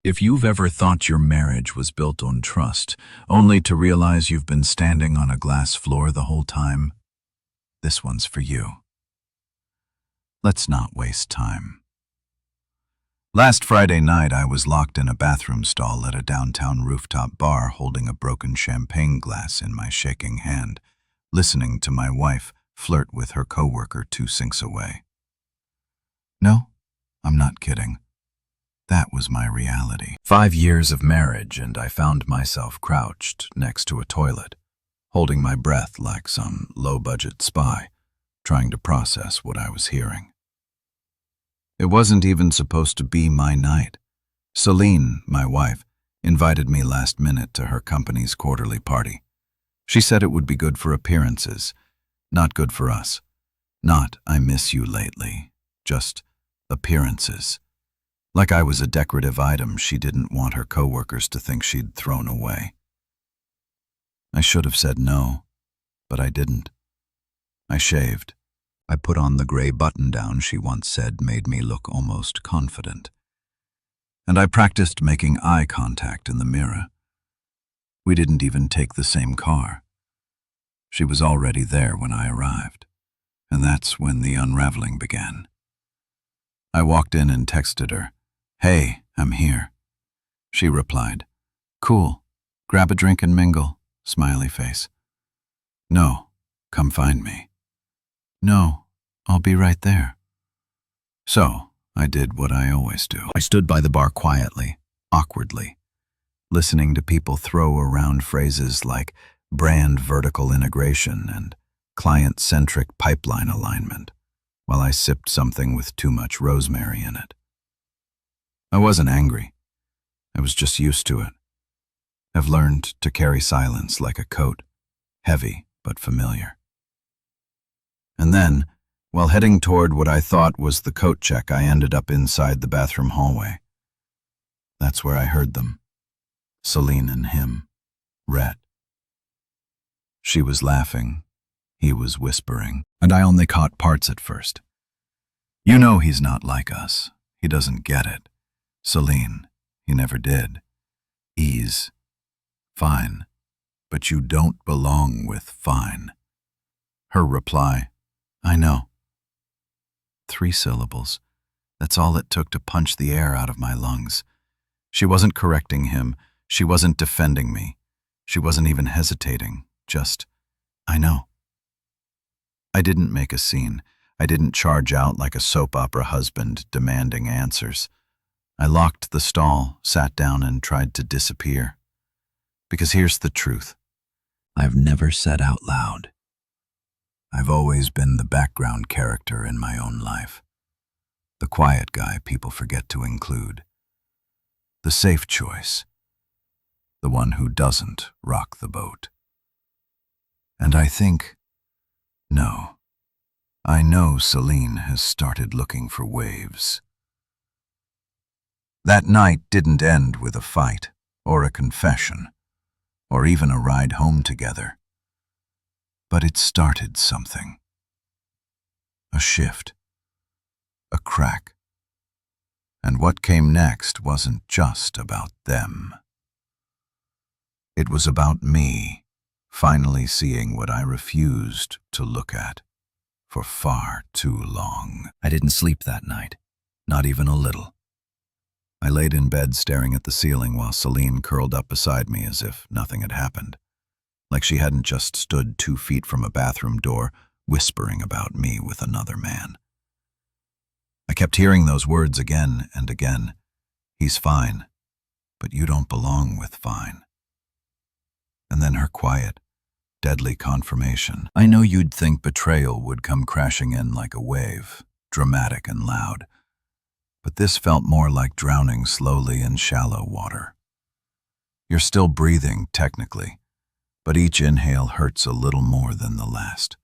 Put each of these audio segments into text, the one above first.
If you've ever thought your marriage was built on trust, only to realize you've been standing on a glass floor the whole time, this one's for you. Let's not waste time. Last Friday night, I was locked in a bathroom stall at a downtown rooftop bar holding a broken champagne glass in my shaking hand, listening to my wife flirt with her coworker 2 sinks away. No, I'm not kidding. That was my reality. 5 years of marriage, and I found myself crouched next to a toilet, holding my breath like some low-budget spy, trying to process what I was hearing. It wasn't even supposed to be my night. Celine, my wife, invited me last minute to her company's quarterly party. She said it would be good for appearances, not good for us. Not, I miss you lately, just appearances. Like I was a decorative item she didn't want her coworkers to think she'd thrown away. I should have said no, but I didn't. I shaved. I put on the gray button-down she once said made me look almost confident. And I practiced making eye contact in the mirror. We didn't even take the same car. She was already there when I arrived, and that's when the unraveling began. I walked in and texted her, "Hey, I'm here." She replied, "Cool, grab a drink and mingle," smiley face. "No, come find me." "No, I'll be right there." So, I did what I always do. I stood by the bar quietly, awkwardly, listening to people throw around phrases like brand vertical integration and client-centric pipeline alignment, while I sipped something with too much rosemary in it. I wasn't angry. I was just used to it. I've learned to carry silence like a coat, heavy but familiar. And then, while heading toward what I thought was the coat check, I ended up inside the bathroom hallway. That's where I heard them. Celine and him. Rhett. She was laughing. He was whispering, and I only caught parts at first. "You know he's not like us. He doesn't get it. Celine, he never did. He's fine, but you don't belong with fine." Her reply, "I know." 3 syllables. That's all it took to punch the air out of my lungs. She wasn't correcting him. She wasn't defending me. She wasn't even hesitating. Just, "I know." I didn't make a scene. I didn't charge out like a soap opera husband demanding answers. I locked the stall, sat down, and tried to disappear. Because here's the truth. I've never said out loud. I've always been the background character in my own life. The quiet guy people forget to include. The safe choice. The one who doesn't rock the boat. And I think, no, I know Celine has started looking for waves. That night didn't end with a fight, or a confession, or even a ride home together. But it started something. A shift. A crack. And what came next wasn't just about them. It was about me, finally seeing what I refused to look at for far too long. I didn't sleep that night, not even a little. I laid in bed staring at the ceiling while Celine curled up beside me as if nothing had happened, like she hadn't just stood 2 feet from a bathroom door whispering about me with another man. I kept hearing those words again and again. "He's fine, but you don't belong with fine." And then her quiet, deadly confirmation. "I know you'd think betrayal would come crashing in like a wave, dramatic and loud. But this felt more like drowning slowly in shallow water. You're still breathing, technically, but each inhale hurts a little more than the last."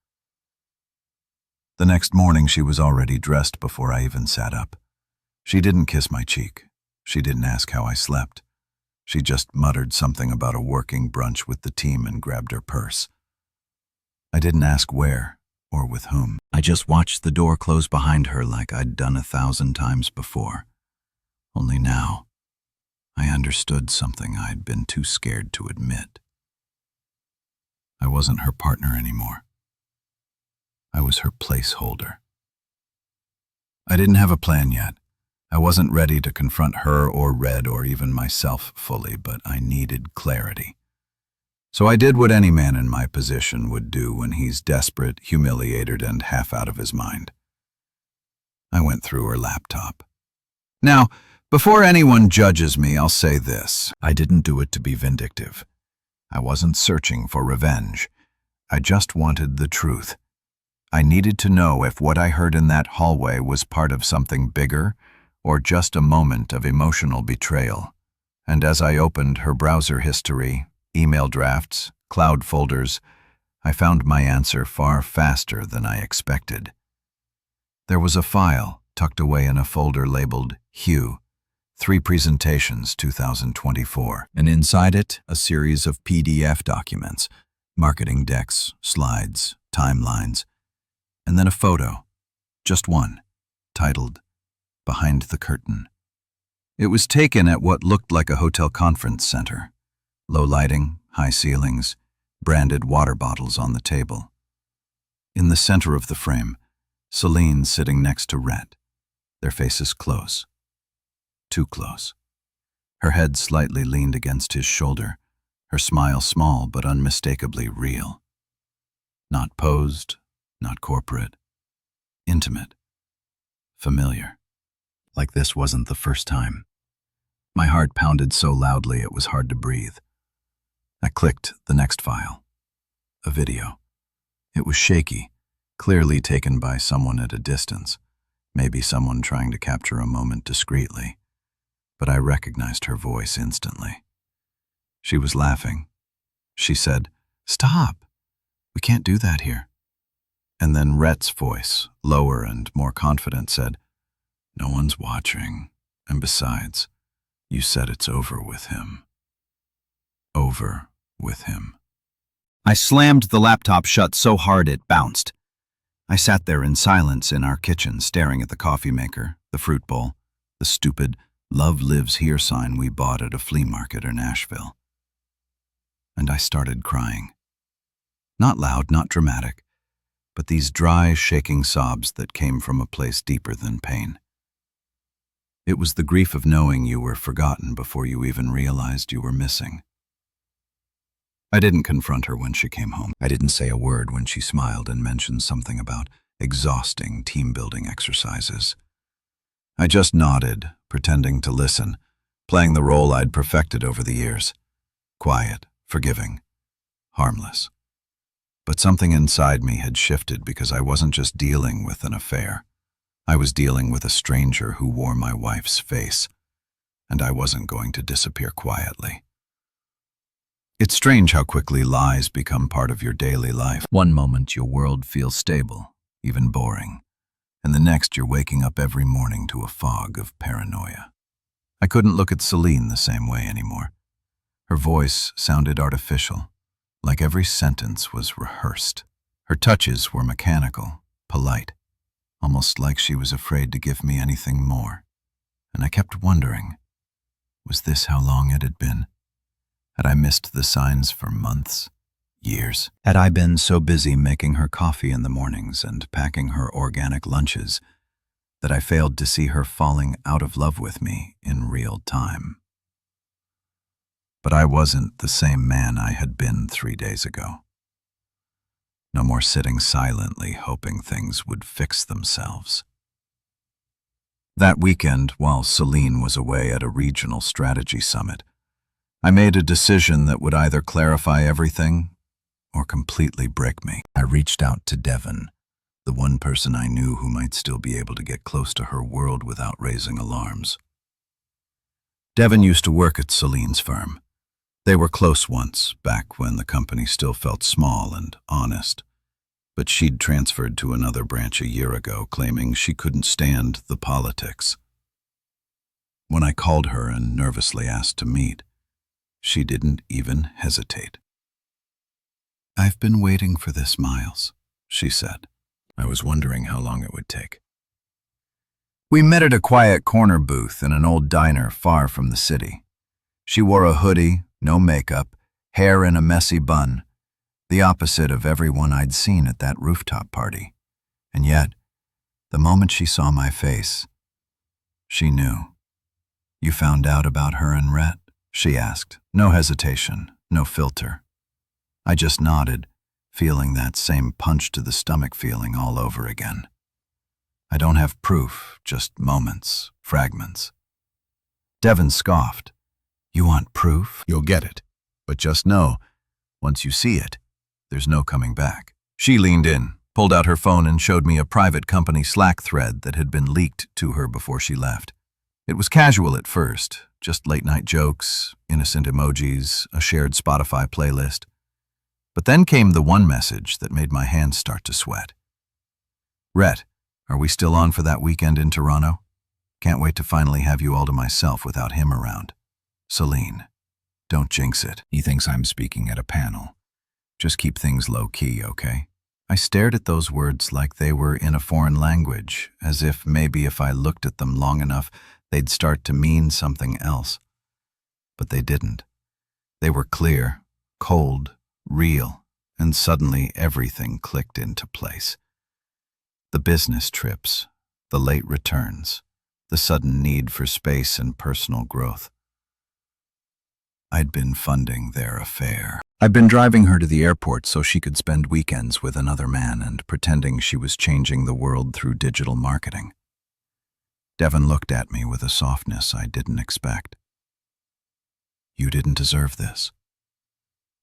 The next morning she was already dressed before I even sat up. She didn't kiss my cheek. She didn't ask how I slept. She just muttered something about a working brunch with the team and grabbed her purse. I didn't ask where or with whom. I just watched the door close behind her like I'd done 1,000 times before. Only now, understood something I'd been too scared to admit. I wasn't her partner anymore. I was her placeholder. I didn't have a plan yet. I wasn't ready to confront her or Red or even myself fully, but I needed clarity. So I did what any man in my position would do when he's desperate, humiliated, and half out of his mind. I went through her laptop. Now, before anyone judges me, I'll say this. I didn't do it to be vindictive. I wasn't searching for revenge. I just wanted the truth. I needed to know if what I heard in that hallway was part of something bigger or just a moment of emotional betrayal. And as I opened her browser history, email drafts, cloud folders, I found my answer far faster than I expected. There was a file tucked away in a folder labeled Hugh, 3 presentations 2024, and inside it a series of PDF documents, marketing decks, slides, timelines, and then a photo, just one, titled Behind the Curtain. It was taken at what looked like a hotel conference center. Low lighting, high ceilings, branded water bottles on the table. In the center of the frame, Celine sitting next to Rhett, their faces close. Too close. Her head slightly leaned against his shoulder, her smile small but unmistakably real. Not posed, not corporate. Intimate. Familiar. Like this wasn't the first time. My heart pounded so loudly it was hard to breathe. I clicked the next file. A video. It was shaky, clearly taken by someone at a distance, maybe someone trying to capture a moment discreetly. But I recognized her voice instantly. She was laughing. She said, "Stop! We can't do that here." And then Rhett's voice, lower and more confident, said, "No one's watching, and besides, you said it's over with him." Over with him. I slammed the laptop shut so hard it bounced. I sat there in silence in our kitchen, staring at the coffee maker, the fruit bowl, the stupid "Love Lives Here" sign we bought at a flea market in Nashville. And I started crying. Not loud, not dramatic, but these dry, shaking sobs that came from a place deeper than pain. It was the grief of knowing you were forgotten before you even realized you were missing. I didn't confront her when she came home. I didn't say a word when she smiled and mentioned something about exhausting team-building exercises. I just nodded, pretending to listen, playing the role I'd perfected over the years. Quiet, forgiving, harmless. But something inside me had shifted because I wasn't just dealing with an affair. I was dealing with a stranger who wore my wife's face, and I wasn't going to disappear quietly. It's strange how quickly lies become part of your daily life. One moment your world feels stable, even boring, and the next you're waking up every morning to a fog of paranoia. I couldn't look at Celine the same way anymore. Her voice sounded artificial, like every sentence was rehearsed. Her touches were mechanical, polite, almost like she was afraid to give me anything more. And I kept wondering, was this how long it had been? Had I missed the signs for months, years? Had I been so busy making her coffee in the mornings and packing her organic lunches that I failed to see her falling out of love with me in real time? But I wasn't the same man I had been 3 days ago. No more sitting silently hoping things would fix themselves. That weekend, while Celine was away at a regional strategy summit, I made a decision that would either clarify everything or completely break me. I reached out to Devon, the one person I knew who might still be able to get close to her world without raising alarms. Devon used to work at Celine's firm. They were close once, back when the company still felt small and honest. But she'd transferred to another branch a year ago, claiming she couldn't stand the politics. When I called her and nervously asked to meet, she didn't even hesitate. "I've been waiting for this, Miles," she said. I was wondering how long it would take. We met at a quiet corner booth in an old diner far from the city. She wore a hoodie, no makeup, hair in a messy bun, the opposite of everyone I'd seen at that rooftop party. And yet, the moment she saw my face, she knew. "You found out about her and Rhett?" she asked. No hesitation, no filter. I just nodded, feeling that same punch to the stomach feeling all over again. I don't have proof, just moments, fragments. Devon scoffed. "You want proof? You'll get it. But just know, once you see it, there's no coming back." She leaned in, pulled out her phone and showed me a private company Slack thread that had been leaked to her before she left. It was casual at first, just late-night jokes, innocent emojis, a shared Spotify playlist. But then came the one message that made my hands start to sweat. "Rhett, are we still on for that weekend in Toronto? Can't wait to finally have you all to myself without him around. Celine." Don't jinx it. He thinks I'm speaking at a panel. Just keep things low-key, okay? I stared at those words like they were in a foreign language, as if maybe if I looked at them long enough, they'd start to mean something else. But they didn't. They were clear, cold, real, and suddenly everything clicked into place. The business trips, the late returns, the sudden need for space and personal growth. I'd been funding their affair. I'd been driving her to the airport so she could spend weekends with another man and pretending she was changing the world through digital marketing. Devon looked at me with a softness I didn't expect. "You didn't deserve this.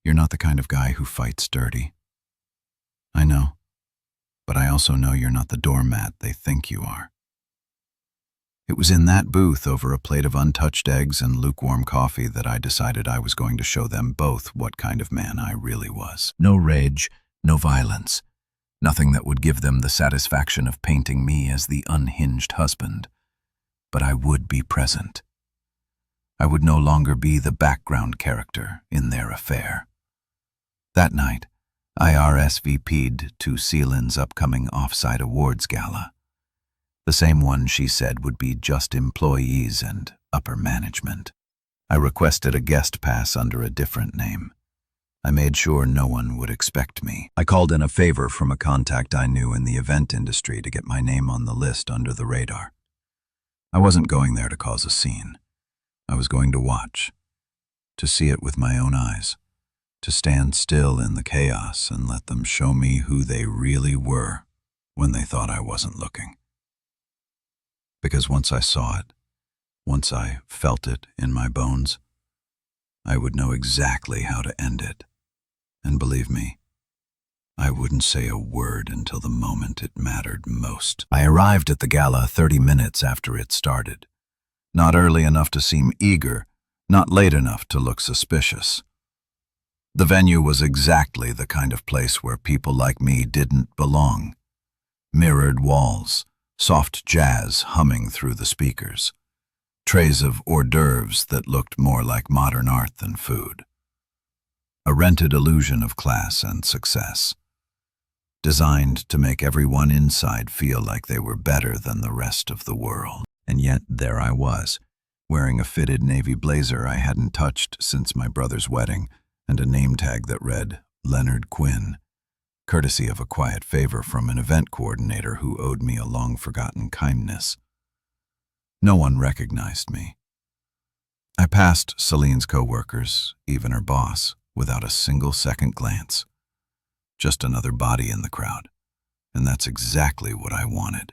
You're not the kind of guy who fights dirty." "I know, but I also know you're not the doormat they think you are." It was in that booth over a plate of untouched eggs and lukewarm coffee that I decided I was going to show them both what kind of man I really was. No rage, no violence, nothing that would give them the satisfaction of painting me as the unhinged husband. But I would be present. I would no longer be the background character in their affair. That night, I RSVP'd to Celine's upcoming off-site awards gala. The same one she said would be just employees and upper management. I requested a guest pass under a different name. I made sure no one would expect me. I called in a favor from a contact I knew in the event industry to get my name on the list under the radar. I wasn't going there to cause a scene. I was going to watch, to see it with my own eyes, to stand still in the chaos and let them show me who they really were when they thought I wasn't looking. Because once I saw it, once I felt it in my bones, I would know exactly how to end it. And believe me, I wouldn't say a word until the moment it mattered most. I arrived at the gala 30 minutes after it started. Not early enough to seem eager, not late enough to look suspicious. The venue was exactly the kind of place where people like me didn't belong. Mirrored walls, soft jazz humming through the speakers, trays of hors d'oeuvres that looked more like modern art than food. A rented illusion of class and success, designed to make everyone inside feel like they were better than the rest of the world. And yet there I was, wearing a fitted navy blazer I hadn't touched since my brother's wedding, and a name tag that read Leonard Quinn, courtesy of a quiet favor from an event coordinator who owed me a long-forgotten kindness. No one recognized me. I passed Celine's co-workers, even her boss, without a single second glance. Just another body in the crowd, and that's exactly what I wanted.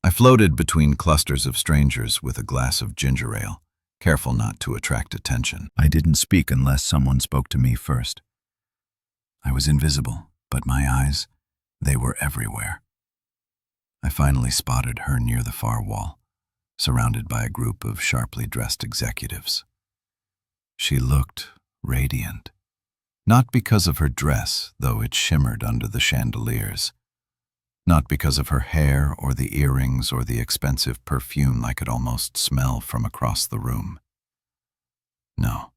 I floated between clusters of strangers with a glass of ginger ale, careful not to attract attention. I didn't speak unless someone spoke to me first. I was invisible, but my eyes, they were everywhere. I finally spotted her near the far wall, surrounded by a group of sharply dressed executives. She looked radiant, not because of her dress, though it shimmered under the chandeliers, not because of her hair or the earrings or the expensive perfume I could almost smell from across the room. No,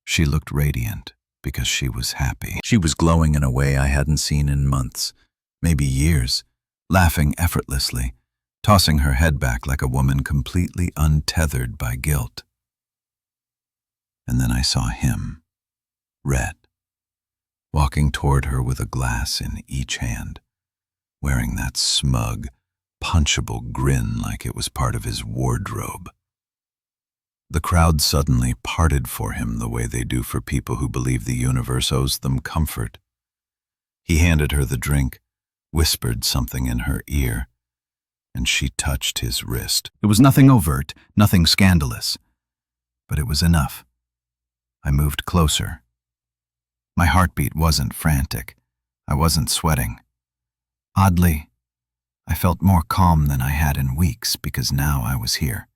she looked radiant because she was happy. She was glowing in a way I hadn't seen in months, maybe years, laughing effortlessly, tossing her head back like a woman completely untethered by guilt. And then I saw him, Red, walking toward her with a glass in each hand, wearing that smug, punchable grin like it was part of his wardrobe. The crowd suddenly parted for him the way they do for people who believe the universe owes them comfort. He handed her the drink, whispered something in her ear, and she touched his wrist. It was nothing overt, nothing scandalous, but it was enough. I moved closer. My heartbeat wasn't frantic. I wasn't sweating. Oddly, I felt more calm than I had in weeks because now I was here,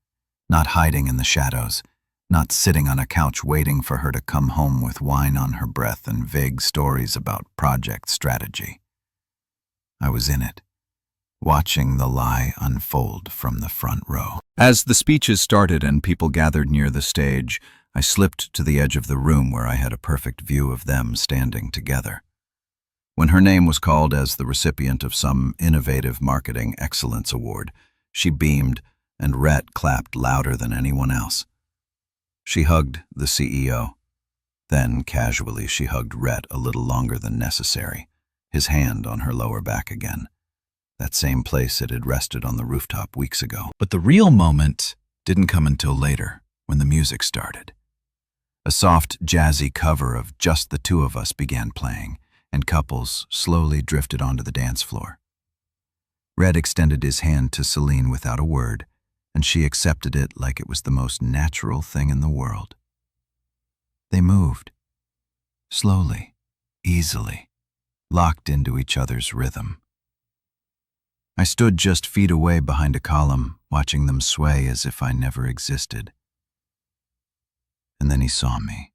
not hiding in the shadows, not sitting on a couch waiting for her to come home with wine on her breath and vague stories about project strategy. I was in it, watching the lie unfold from the front row. As the speeches started and people gathered near the stage, I slipped to the edge of the room where I had a perfect view of them standing together. When her name was called as the recipient of some innovative marketing excellence award, she beamed, and Rhett clapped louder than anyone else. She hugged the CEO. Then, casually, she hugged Rhett a little longer than necessary, his hand on her lower back again, that same place it had rested on the rooftop weeks ago. But the real moment didn't come until later, when the music started. A soft, jazzy cover of Just the Two of Us began playing, and couples slowly drifted onto the dance floor. Red extended his hand to Celine without a word, and she accepted it like it was the most natural thing in the world. They moved, slowly, easily, locked into each other's rhythm. I stood just feet away behind a column, watching them sway as if I never existed. And then he saw me.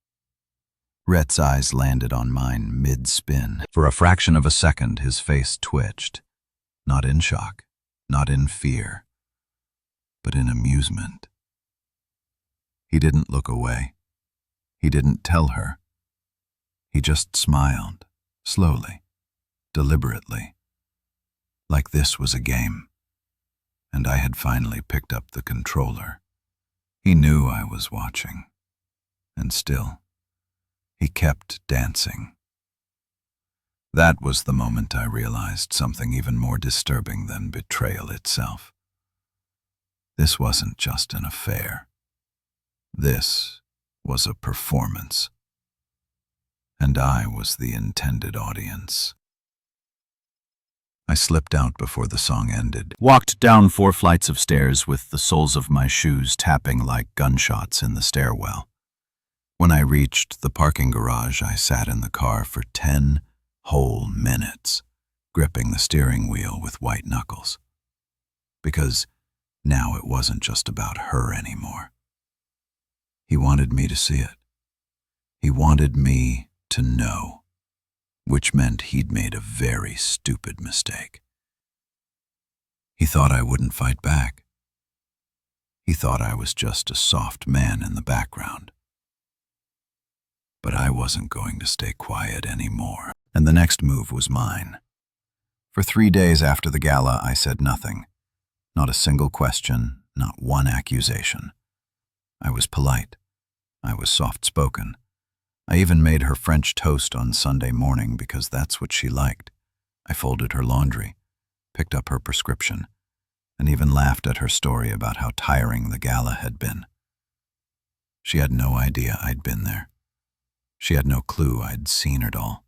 Rhett's eyes landed on mine mid-spin. For a fraction of a second, his face twitched, not in shock, not in fear, but in amusement. He didn't look away. He didn't tell her. He just smiled, slowly, deliberately, like this was a game, and I had finally picked up the controller. He knew I was watching, and still, he kept dancing. That was the moment I realized something even more disturbing than betrayal itself. This wasn't just an affair. This was a performance. And I was the intended audience. I slipped out before the song ended, walked down 4 flights of stairs with the soles of my shoes tapping like gunshots in the stairwell. When I reached the parking garage, I sat in the car for 10 whole minutes, gripping the steering wheel with white knuckles. Because now it wasn't just about her anymore. He wanted me to see it. He wanted me to know, which meant he'd made a very stupid mistake. He thought I wouldn't fight back. He thought I was just a soft man in the background. But I wasn't going to stay quiet anymore, and the next move was mine. For 3 days after the gala, I said nothing. Not a single question, not one accusation. I was polite. I was soft-spoken. I even made her French toast on Sunday morning because that's what she liked. I folded her laundry, picked up her prescription, and even laughed at her story about how tiring the gala had been. She had no idea I'd been there. She had no clue I'd seen it all.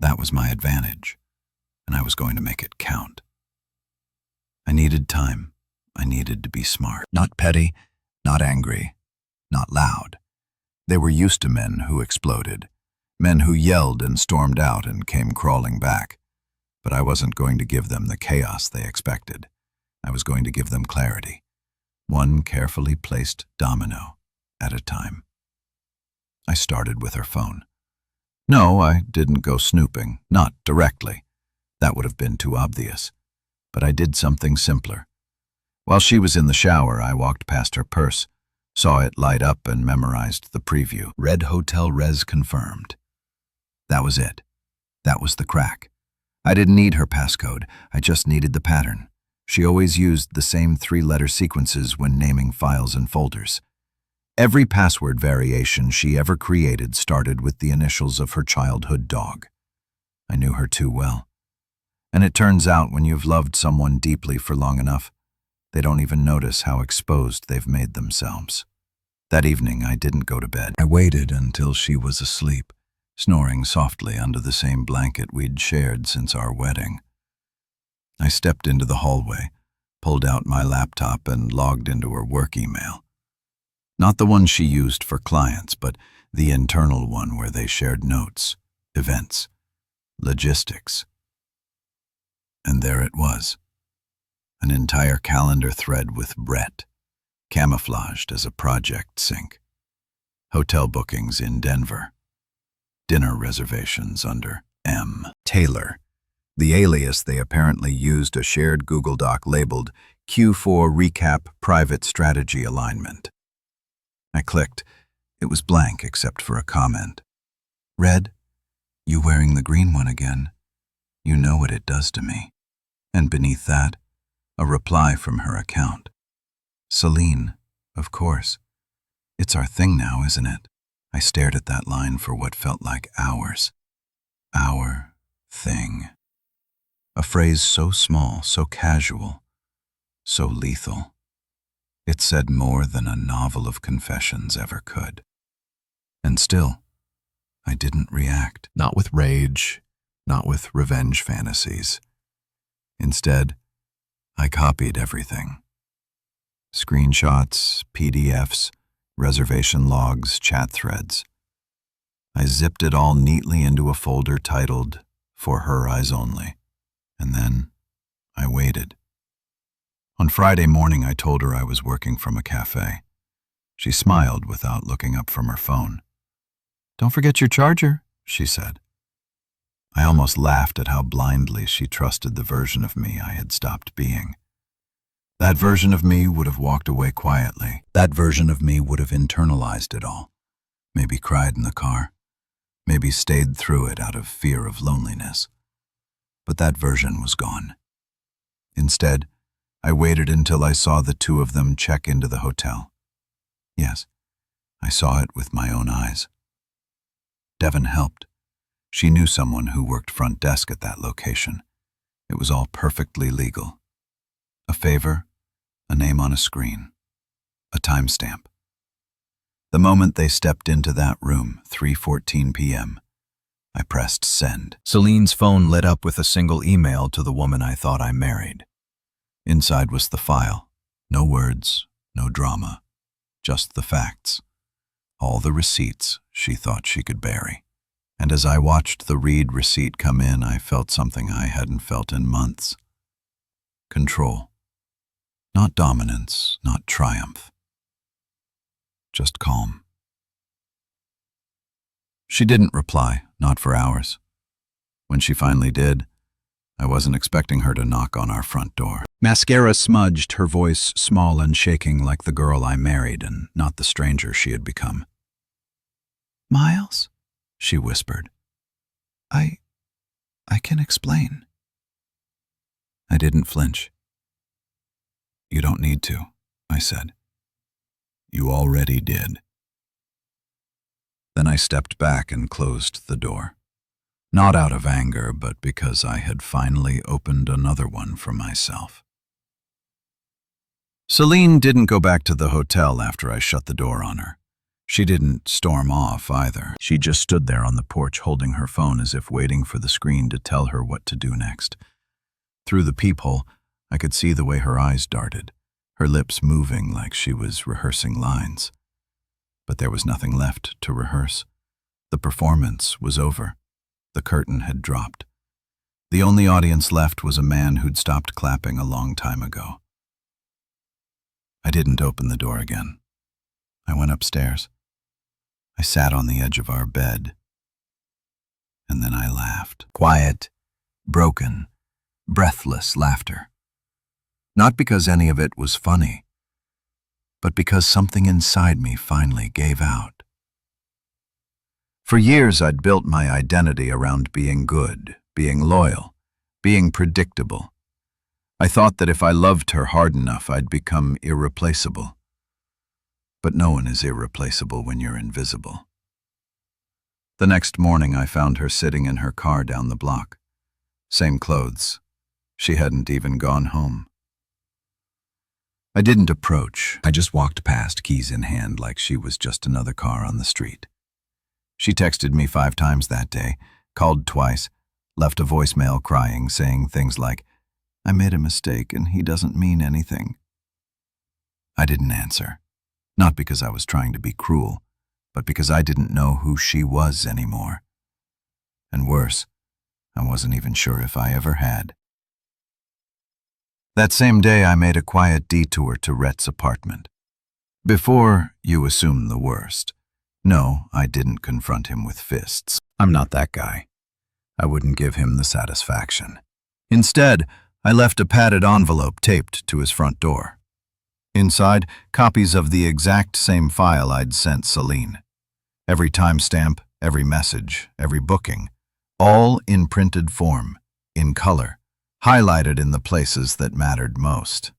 That was my advantage, and I was going to make it count. I needed time. I needed to be smart. Not petty, not angry, not loud. They were used to men who exploded, men who yelled and stormed out and came crawling back. But I wasn't going to give them the chaos they expected. I was going to give them clarity, one carefully placed domino at a time. I started with her phone. No, I didn't go snooping, not directly. That would have been too obvious. But I did something simpler. While she was in the shower, I walked past her purse, saw it light up and memorized the preview. Red Hotel Res confirmed. That was it. That was the crack. I didn't need her passcode. I just needed the pattern. She always used the same 3-letter sequences when naming files and folders. Every password variation she ever created started with the initials of her childhood dog. I knew her too well. And it turns out when you've loved someone deeply for long enough, they don't even notice how exposed they've made themselves. That evening, I didn't go to bed. I waited until she was asleep, snoring softly under the same blanket we'd shared since our wedding. I stepped into the hallway, pulled out my laptop, and logged into her work email. Not the one she used for clients, but the internal one where they shared notes, events, logistics. And there it was, an entire calendar thread with Brett, camouflaged as a project sync. Hotel bookings in Denver. Dinner reservations under M. Taylor, the alias they apparently used a shared Google Doc labeled Q4 Recap Private Strategy Alignment. I clicked. It was blank except for a comment. Red, you wearing the green one again. You know what it does to me. And beneath that, a reply from her account. Celine, of course. It's our thing now, isn't it? I stared at that line for what felt like hours. Our thing. A phrase so small, so casual, so lethal. It said more than a novel of confessions ever could. And still, I didn't react. Not with rage, not with revenge fantasies. Instead, I copied everything. Screenshots, PDFs, reservation logs, chat threads. I zipped it all neatly into a folder titled, For Her Eyes Only. And then I waited. On Friday morning, I told her I was working from a cafe. She smiled without looking up from her phone. Don't forget your charger, she said. I almost laughed at how blindly she trusted the version of me I had stopped being. That version of me would have walked away quietly. That version of me would have internalized it all. Maybe cried in the car. Maybe stayed through it out of fear of loneliness. But that version was gone. Instead, I waited until I saw the two of them check into the hotel. Yes, I saw it with my own eyes. Devon helped. She knew someone who worked front desk at that location. It was all perfectly legal. A favor, a name on a screen, a timestamp. The moment they stepped into that room, 3:14 p.m., I pressed send. Celine's phone lit up with a single email to the woman I thought I married. Inside was the file. No words, no drama, just the facts. All the receipts she thought she could bury. And as I watched the read receipt come in, I felt something I hadn't felt in months. Control. Not dominance, not triumph. Just calm. She didn't reply, not for hours. When she finally did, I wasn't expecting her to knock on our front door. Mascara smudged, her voice small and shaking like the girl I married and not the stranger she had become. Miles? She whispered. I can explain. I didn't flinch. You don't need to, I said. You already did. Then I stepped back and closed the door. Not out of anger, but because I had finally opened another one for myself. Celine didn't go back to the hotel after I shut the door on her. She didn't storm off either. She just stood there on the porch holding her phone as if waiting for the screen to tell her what to do next. Through the peephole, I could see the way her eyes darted, her lips moving like she was rehearsing lines. But there was nothing left to rehearse. The performance was over. The curtain had dropped. The only audience left was a man who'd stopped clapping a long time ago. I didn't open the door again. I went upstairs. I sat on the edge of our bed. And then I laughed. Quiet, broken, breathless laughter. Not because any of it was funny, but because something inside me finally gave out. For years, I'd built my identity around being good, being loyal, being predictable. I thought that if I loved her hard enough, I'd become irreplaceable. But no one is irreplaceable when you're invisible. The next morning I found her sitting in her car down the block. Same clothes. She hadn't even gone home. I didn't approach. I just walked past, keys in hand, like she was just another car on the street. She texted me 5 times that day, called twice, left a voicemail crying, saying things like, "I made a mistake and he doesn't mean anything." I didn't answer, not because I was trying to be cruel, but because I didn't know who she was anymore. And worse, I wasn't even sure if I ever had. That same day, I made a quiet detour to Rhett's apartment. Before you assume the worst, no, I didn't confront him with fists. I'm not that guy. I wouldn't give him the satisfaction. Instead, I left a padded envelope taped to his front door. Inside, copies of the exact same file I'd sent Celine. Every timestamp, every message, every booking, all in printed form, in color, highlighted in the places that mattered most.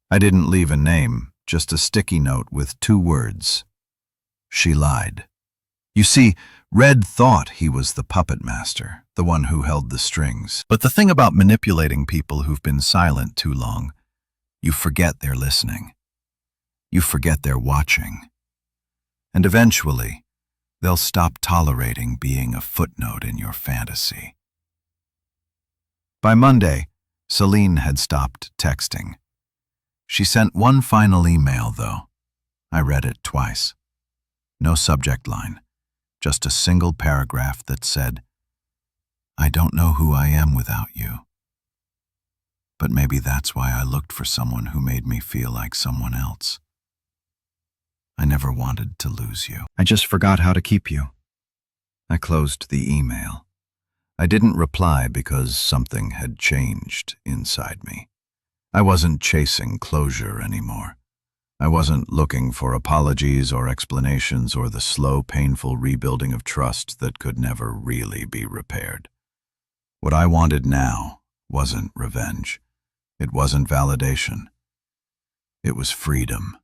I didn't leave a name, just a sticky note with 2 words. She lied. You see, Red thought he was the puppet master, the one who held the strings. But the thing about manipulating people who've been silent too long, you forget they're listening. You forget they're watching. And eventually, they'll stop tolerating being a footnote in your fantasy. By Monday, Celine had stopped texting. She sent one final email, though. I read it twice. No subject line, just a single paragraph that said, "I don't know who I am without you. But maybe that's why I looked for someone who made me feel like someone else. I never wanted to lose you. I just forgot how to keep you." I closed the email. I didn't reply because something had changed inside me. I wasn't chasing closure anymore. I wasn't looking for apologies or explanations or the slow, painful rebuilding of trust that could never really be repaired. What I wanted now wasn't revenge. It wasn't validation. It was freedom.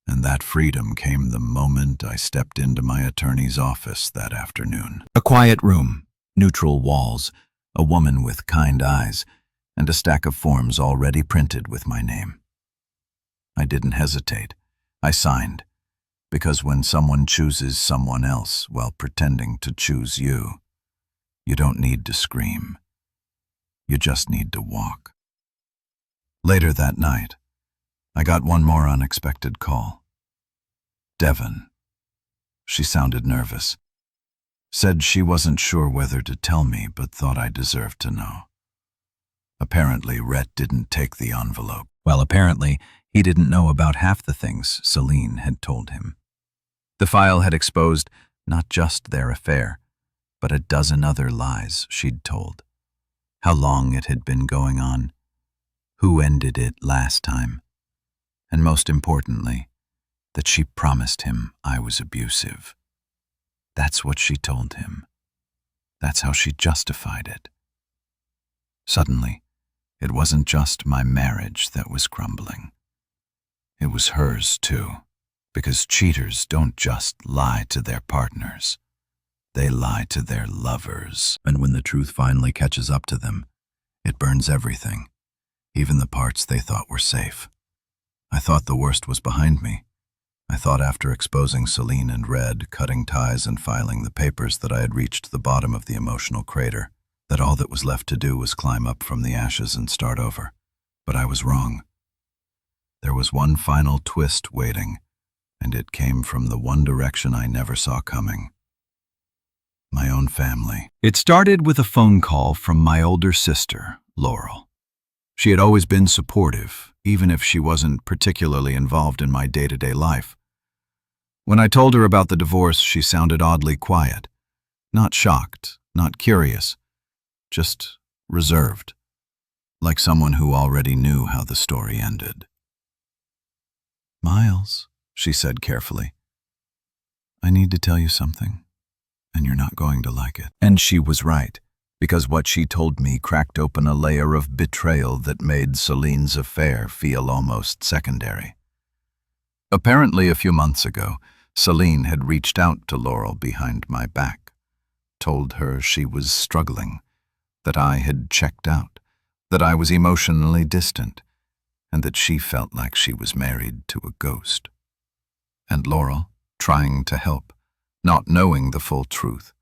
And that freedom came the moment I stepped into my attorney's office that afternoon. A quiet room, neutral walls, a woman with kind eyes, and a stack of forms already printed with my name. I didn't hesitate. I signed, because when someone chooses someone else while pretending to choose you, you don't need to scream. You just need to walk. Later that night, I got one more unexpected call. Devon. She sounded nervous. Said she wasn't sure whether to tell me, but thought I deserved to know. Apparently, Rhett didn't take the envelope. Well, apparently, he didn't know about half the things Celine had told him. The file had exposed not just their affair, but a dozen other lies she'd told. How long it had been going on, who ended it last time, and most importantly, that she promised him I was abusive. That's what she told him. That's how she justified it. Suddenly, it wasn't just my marriage that was crumbling. It was hers too, because cheaters don't just lie to their partners. They lie to their lovers. And when the truth finally catches up to them, it burns everything, even the parts they thought were safe. I thought the worst was behind me. I thought after exposing Celine and Red, cutting ties and filing the papers that I had reached the bottom of the emotional crater, that all that was left to do was climb up from the ashes and start over. But I was wrong. There was one final twist waiting, and it came from the one direction I never saw coming. My own family. It started with a phone call from my older sister, Laurel. She had always been supportive, even if she wasn't particularly involved in my day-to-day life. When I told her about the divorce, she sounded oddly quiet. Not shocked, not curious, just reserved, like someone who already knew how the story ended. "Miles," she said carefully, "I need to tell you something, and you're not going to like it." And she was right, because what she told me cracked open a layer of betrayal that made Celine's affair feel almost secondary. Apparently, a few months ago, Celine had reached out to Laurel behind my back, told her she was struggling, that I had checked out, that I was emotionally distant, and that she felt like she was married to a ghost. And Laurel, trying to help, not knowing the full truth,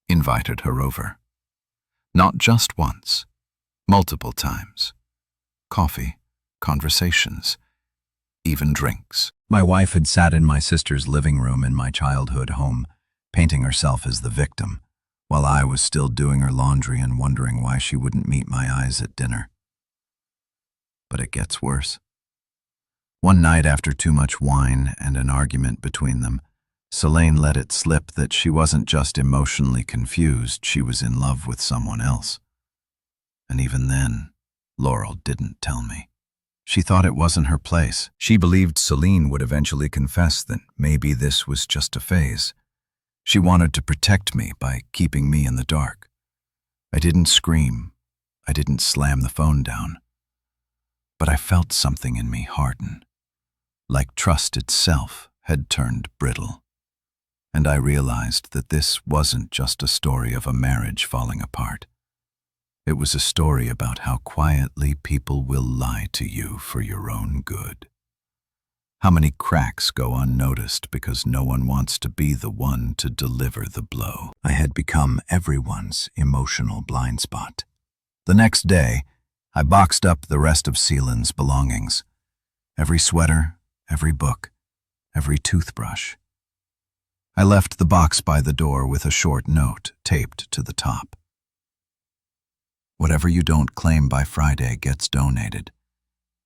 invited her over. Not just once, multiple times. Coffee, conversations, even drinks. My wife had sat in my sister's living room in my childhood home, painting herself as the victim, while I was still doing her laundry and wondering why she wouldn't meet my eyes at dinner. But it gets worse. One night, after too much wine and an argument between them, Celine let it slip that she wasn't just emotionally confused, she was in love with someone else. And even then, Laurel didn't tell me. She thought it wasn't her place. She believed Celine would eventually confess that maybe this was just a phase. She wanted to protect me by keeping me in the dark. I didn't scream. I didn't slam the phone down. But I felt something in me harden, like trust itself had turned brittle. And I realized that this wasn't just a story of a marriage falling apart. It was a story about how quietly people will lie to you for your own good. How many cracks go unnoticed because no one wants to be the one to deliver the blow. I had become everyone's emotional blind spot. The next day, I boxed up the rest of Celine's belongings. Every sweater, every book, every toothbrush. I left the box by the door with a short note taped to the top. Whatever you don't claim by Friday gets donated,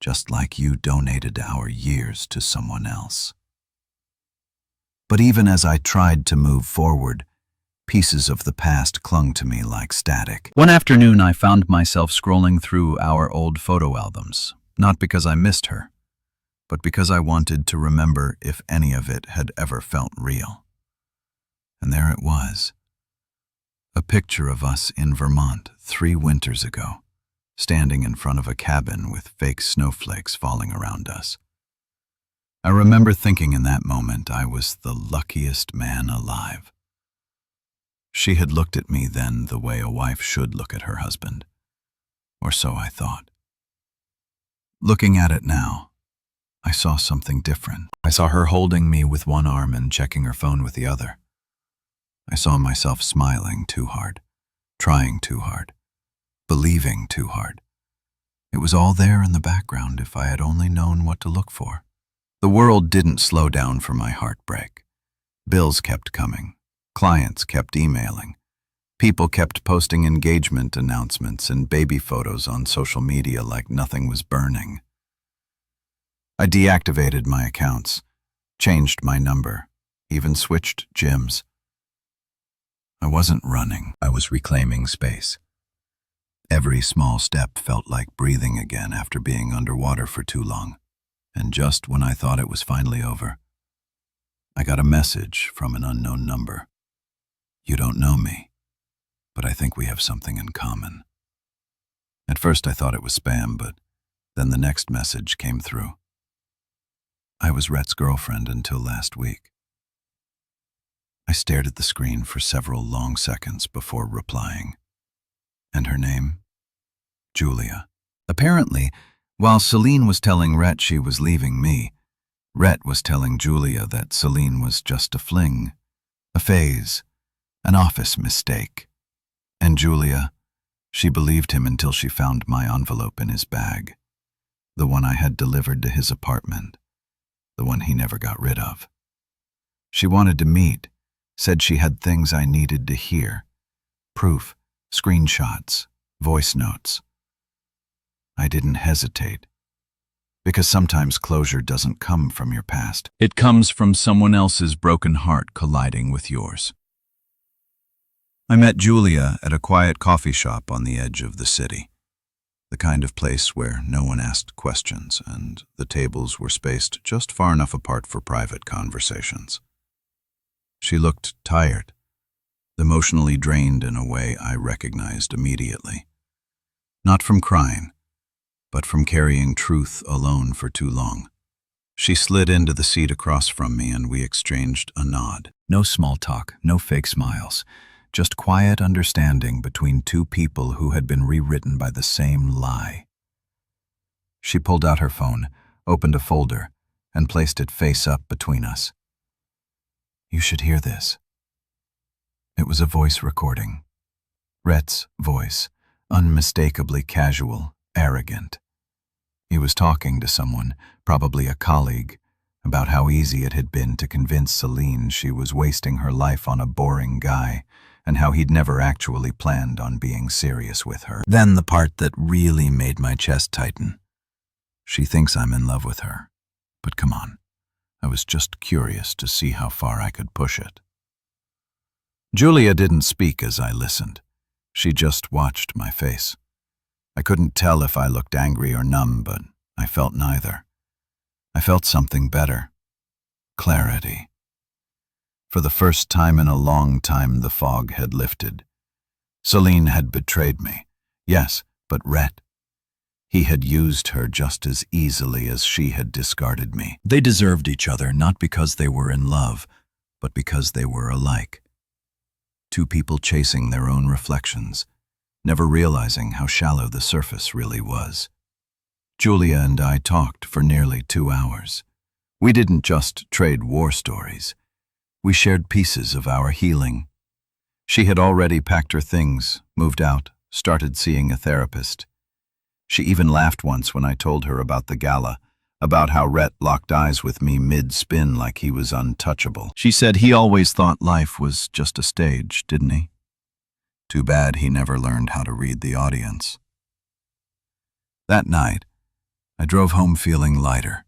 just like you donated our years to someone else. But even as I tried to move forward, pieces of the past clung to me like static. One afternoon, I found myself scrolling through our old photo albums, not because I missed her, but because I wanted to remember if any of it had ever felt real. And there it was. A picture of us in Vermont 3 winters ago, standing in front of a cabin with fake snowflakes falling around us. I remember thinking in that moment I was the luckiest man alive. She had looked at me then the way a wife should look at her husband, or so I thought. Looking at it now, I saw something different. I saw her holding me with one arm and checking her phone with the other. I saw myself smiling too hard, trying too hard, believing too hard. It was all there in the background if I had only known what to look for. The world didn't slow down for my heartbreak. Bills kept coming. Clients kept emailing. People kept posting engagement announcements and baby photos on social media like nothing was burning. I deactivated my accounts, changed my number, even switched gyms. I wasn't running, I was reclaiming space. Every small step felt like breathing again after being underwater for too long. And just when I thought it was finally over, I got a message from an unknown number. You don't know me, but I think we have something in common. At first I thought it was spam, but then the next message came through. I was Rhett's girlfriend until last week. I stared at the screen for several long seconds before replying. And her name? Julia. Apparently, while Celine was telling Rhett she was leaving me, Rhett was telling Julia that Celine was just a fling, a phase, an office mistake. And Julia, she believed him until she found my envelope in his bag, the one I had delivered to his apartment, the one he never got rid of. She wanted to meet, said she had things I needed to hear, proof, screenshots, voice notes. I didn't hesitate, because sometimes closure doesn't come from your past. It comes from someone else's broken heart colliding with yours. I met Julia at a quiet coffee shop on the edge of the city, the kind of place where no one asked questions and the tables were spaced just far enough apart for private conversations. She looked tired, emotionally drained in a way I recognized immediately. Not from crying, but from carrying truth alone for too long. She slid into the seat across from me and we exchanged a nod. No small talk, no fake smiles. Just quiet understanding between two people who had been rewritten by the same lie. She pulled out her phone, opened a folder, and placed it face up between us. "You should hear this." It was a voice recording. Rhett's voice, unmistakably casual, arrogant. He was talking to someone, probably a colleague, about how easy it had been to convince Celine she was wasting her life on a boring guy, and how he'd never actually planned on being serious with her. Then the part that really made my chest tighten. She thinks I'm in love with her. But come on, I was just curious to see how far I could push it. Julia didn't speak as I listened. She just watched my face. I couldn't tell if I looked angry or numb, but I felt neither. I felt something better. Clarity. For the first time in a long time, the fog had lifted. Celine had betrayed me. Yes, but Rhett. He had used her just as easily as she had discarded me. They deserved each other not because they were in love, but because they were alike. Two people chasing their own reflections, never realizing how shallow the surface really was. Julia and I talked for nearly 2 hours. We didn't just trade war stories. We shared pieces of our healing. She had already packed her things, moved out, started seeing a therapist. She even laughed once when I told her about the gala, about how Rhett locked eyes with me mid-spin like he was untouchable. She said he always thought life was just a stage, didn't he? Too bad he never learned how to read the audience. That night, I drove home feeling lighter.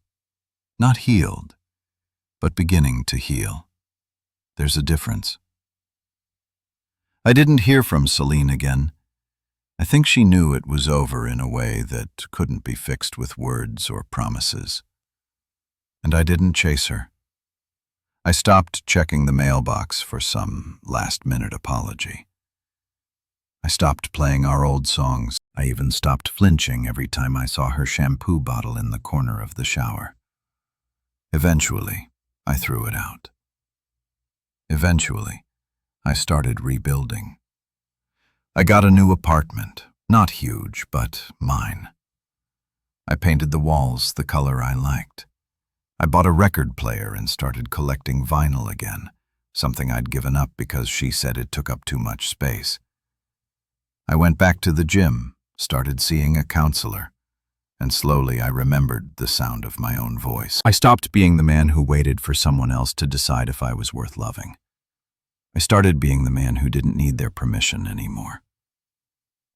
Not healed, but beginning to heal. There's a difference. I didn't hear from Celine again. I think she knew it was over in a way that couldn't be fixed with words or promises. And I didn't chase her. I stopped checking the mailbox for some last-minute apology. I stopped playing our old songs. I even stopped flinching every time I saw her shampoo bottle in the corner of the shower. Eventually, I threw it out. Eventually, I started rebuilding. I got a new apartment, not huge, but mine. I painted the walls the color I liked. I bought a record player and started collecting vinyl again, something I'd given up because she said it took up too much space. I went back to the gym, started seeing a counselor, and slowly I remembered the sound of my own voice. I stopped being the man who waited for someone else to decide if I was worth loving. I started being the man who didn't need their permission anymore.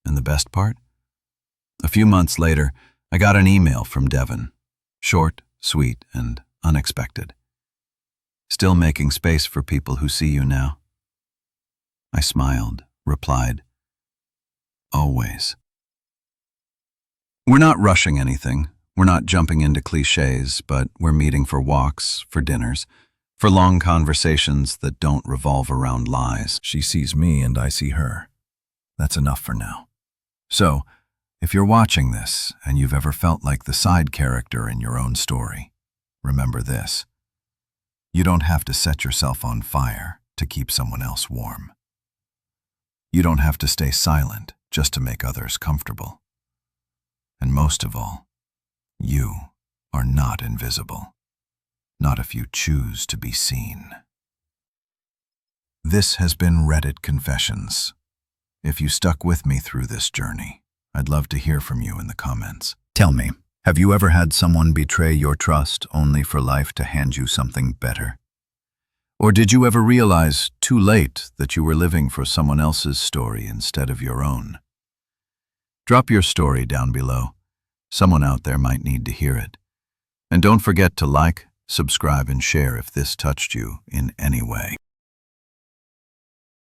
And the best part? A few months later, I got an email from Devon. Short, sweet, and unexpected. "Still making space for people who see you now?" I smiled, replied, "Always." We're not rushing anything. We're not jumping into cliches, but we're meeting for walks, for dinners, for long conversations that don't revolve around lies. She sees me and I see her. That's enough for now. So, if you're watching this and you've ever felt like the side character in your own story, remember this. You don't have to set yourself on fire to keep someone else warm. You don't have to stay silent just to make others comfortable. And most of all, you are not invisible. Not if you choose to be seen. This has been Reddit Confessions. If you stuck with me through this journey, I'd love to hear from you in the comments. Tell me, have you ever had someone betray your trust only for life to hand you something better? Or did you ever realize too late that you were living for someone else's story instead of your own? Drop your story down below. Someone out there might need to hear it. And don't forget to like, subscribe, and share if this touched you in any way.